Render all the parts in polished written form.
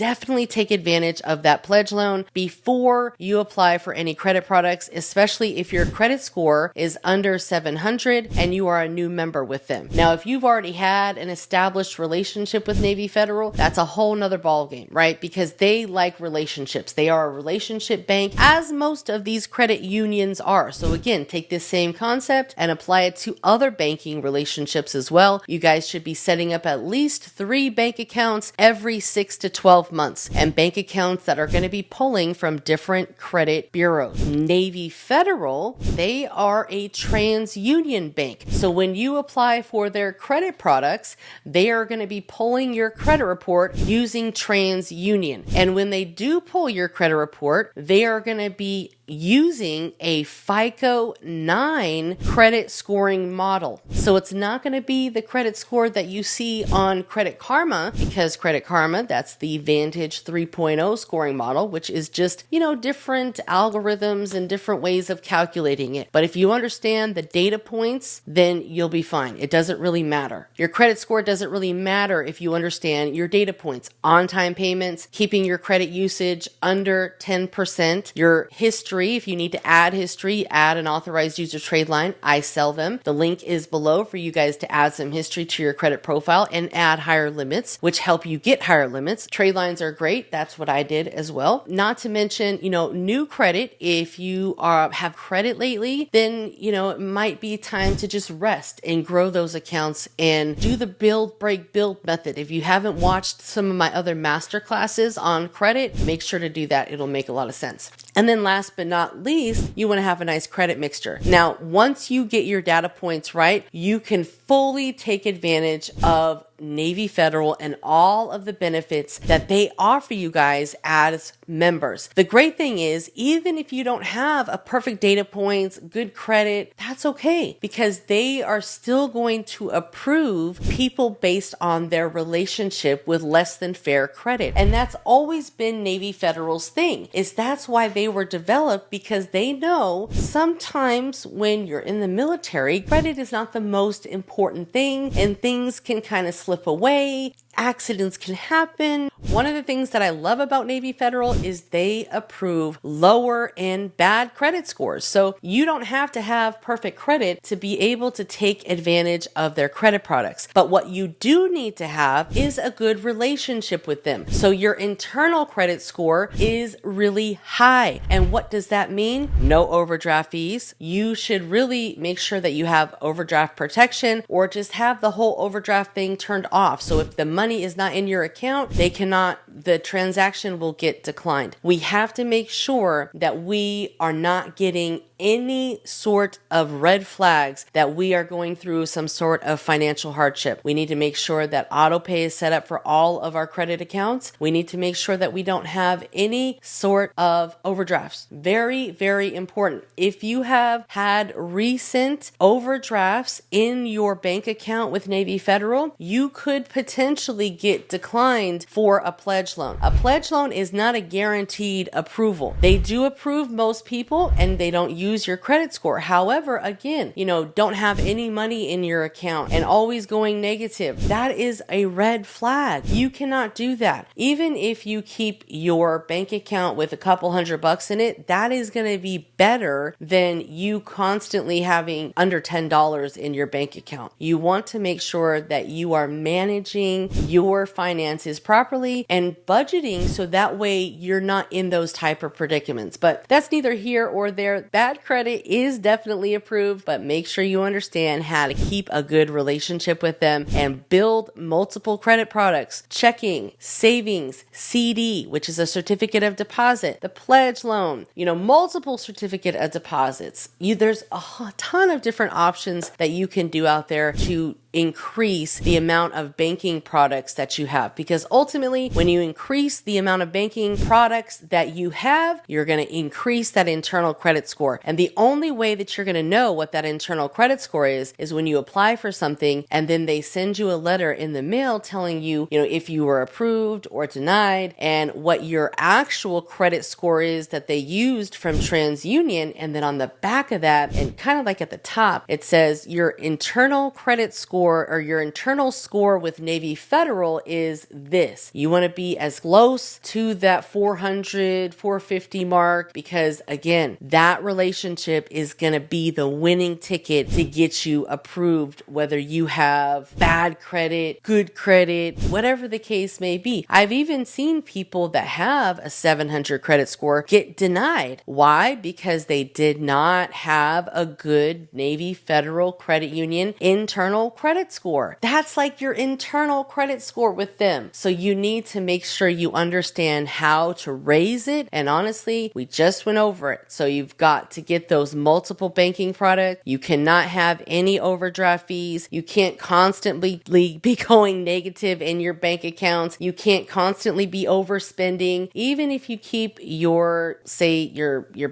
definitely take advantage of that pledge loan before you apply for any credit products, especially if your credit score is under 700 and you are a new member with them. Now, if you've already had an established relationship with Navy Federal, that's a whole nother ballgame, right? Because they like relationships. They are a relationship bank, as most of these credit unions are. So again, take this same concept and apply it to other banking relationships as well. You guys should be setting up at least 3 bank accounts every 6 to 12 months, and bank accounts that are going to be pulling from different credit bureaus. Navy Federal, they are a TransUnion bank. So when you apply for their credit products, they are going to be pulling your credit report using TransUnion. And when they do pull your credit report, they are going to be using a FICO 9 credit scoring model. So it's not going to be the credit score that you see on Credit Karma, because Credit Karma, that's the Vantage 3.0 scoring model, which is just, different algorithms and different ways of calculating it. But if you understand the data points, then you'll be fine. It doesn't really matter. Your credit score doesn't really matter if you understand your data points: on-time payments, keeping your credit usage under 10%, your history. If you need to add history, add an authorized user trade line. I sell them. The link is below for you guys to add some history to your credit profile and add higher limits, which help you get higher limits. Trade lines are great. That's what I did as well. Not to mention, new credit. If you have credit lately, then, it might be time to just rest and grow those accounts and do the build, break, build method. If you haven't watched some of my other master classes on credit, make sure to do that. It'll make a lot of sense. And then last but not least, you want to have a nice credit mixture. Now, once you get your data points right, you can fully take advantage of Navy Federal and all of the benefits that they offer you guys as members. The great thing is, even if you don't have a perfect data points, good credit, that's okay, because they are still going to approve people based on their relationship with less than fair credit. And that's always been Navy Federal's thing, is that's why they were developed, because they know sometimes when you're in the military, credit is not the most important thing and things can kind of slip away. Accidents can happen. One of the things that I love about Navy Federal is they approve lower and bad credit scores. So you don't have to have perfect credit to be able to take advantage of their credit products. But what you do need to have is a good relationship with them. So your internal credit score is really high. And what does that mean? No overdraft fees. You should really make sure that you have overdraft protection, or just have the whole overdraft thing turned off. So if the money is not in your account, the transaction will get declined. We have to make sure that we are not getting any sort of red flags that we are going through some sort of financial hardship. We need to make sure that auto pay is set up for all of our credit accounts. We need to make sure that we don't have any sort of overdrafts. Very, very important. If you have had recent overdrafts in your bank account with Navy Federal, you could potentially get declined for a pledge loan. A pledge loan is not a guaranteed approval. They do approve most people, and they don't use your credit score. However, again, don't have any money in your account and always going negative. That is a red flag. You cannot do that. Even if you keep your bank account with a couple $100 in it, that is going to be better than you constantly having under $10 in your bank account. You want to make sure that you are managing your finances properly and budgeting, so that way you're not in those type of predicaments. But that's neither here or there. Bad credit is definitely approved, but make sure you understand how to keep a good relationship with them and build multiple credit products: checking, savings, CD, which is a certificate of deposit, the pledge loan, multiple certificate of deposits. There's a ton of different options that you can do out there to increase the amount of banking products that you have, because ultimately when you increase the amount of banking products that you have, you're going to increase that internal credit score. And the only way that you're going to know what that internal credit score is when you apply for something and then they send you a letter in the mail telling you, if you were approved or denied and what your actual credit score is that they used from TransUnion. And then on the back of that, and kind of like at the top, it says your internal credit score or your internal score with Navy Federal is this. You want to be as close to that 400, 450 mark because again, that relationship is going to be the winning ticket to get you approved, whether you have bad credit, good credit, whatever the case may be. I've even seen people that have a 700 credit score get denied. Why? Because they did not have a good Navy Federal Credit Union internal credit score. That's like your internal credit score with them. So you need to make sure you understand how to raise it. And honestly, we just went over it. So you've got to get those multiple banking products. You cannot have any overdraft fees. You can't constantly be going negative in your bank accounts. You can't constantly be overspending. Even if you keep your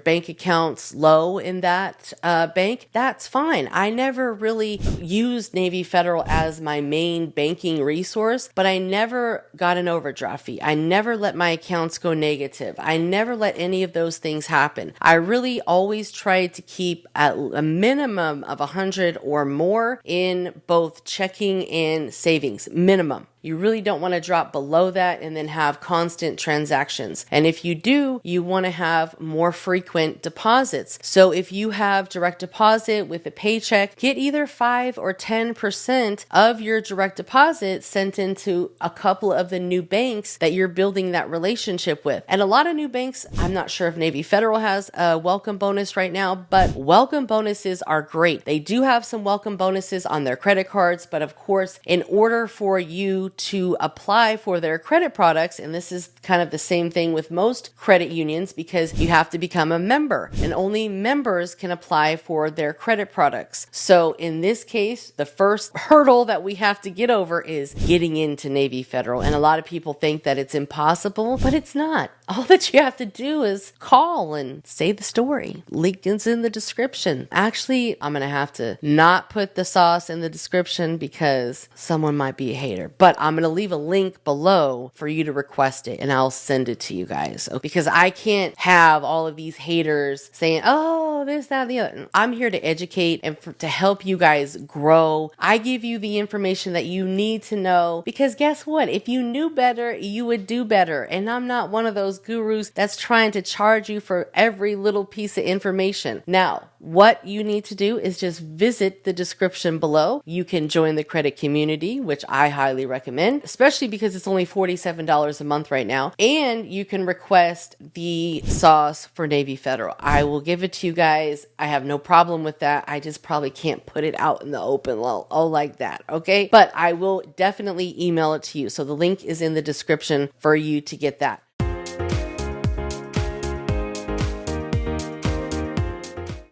bank accounts low in that bank, that's fine. I never really used Navy Federal as my main banking resource, but I never got an overdraft fee. I never let my accounts go negative. I never let any of those things happen. I really always tried to keep at a minimum of 100 or more in both checking and savings, minimum. You really don't want to drop below that and then have constant transactions. And if you do, you want to have more frequent deposits. So if you have direct deposit with a paycheck, get either 5 or 10% of your direct deposit sent into a couple of the new banks that you're building that relationship with. And a lot of new banks, I'm not sure if Navy Federal has a welcome bonus right now, but welcome bonuses are great. They do have some welcome bonuses on their credit cards, but of course, in order for you to apply for their credit products, and this is kind of the same thing with most credit unions because you have to become a member and only members can apply for their credit products. So in this case, the first hurdle that we have to get over is getting into Navy Federal. And a lot of people think that it's impossible, but it's not. All that you have to do is call and say the story. Link is in the description. Actually, I'm going to have to not put the sauce in the description because someone might be a hater, but I'm going to leave a link below for you to request it and I'll send it to you guys because I can't have all of these haters saying, oh, this, that, and the other. I'm here to educate and to help you guys grow. I give you the information that you need to know because guess what? If you knew better, you would do better. And I'm not one of those gurus that's trying to charge you for every little piece of information. Now, what you need to do is just visit the description below. You can join the credit community, which I highly recommend, especially because it's only $47 a month right now. And you can request the sauce for Navy Federal. I will give it to you guys. I have no problem with that. I just probably can't put it out in the open like that. Okay. But I will definitely email it to you. So the link is in the description for you to get that.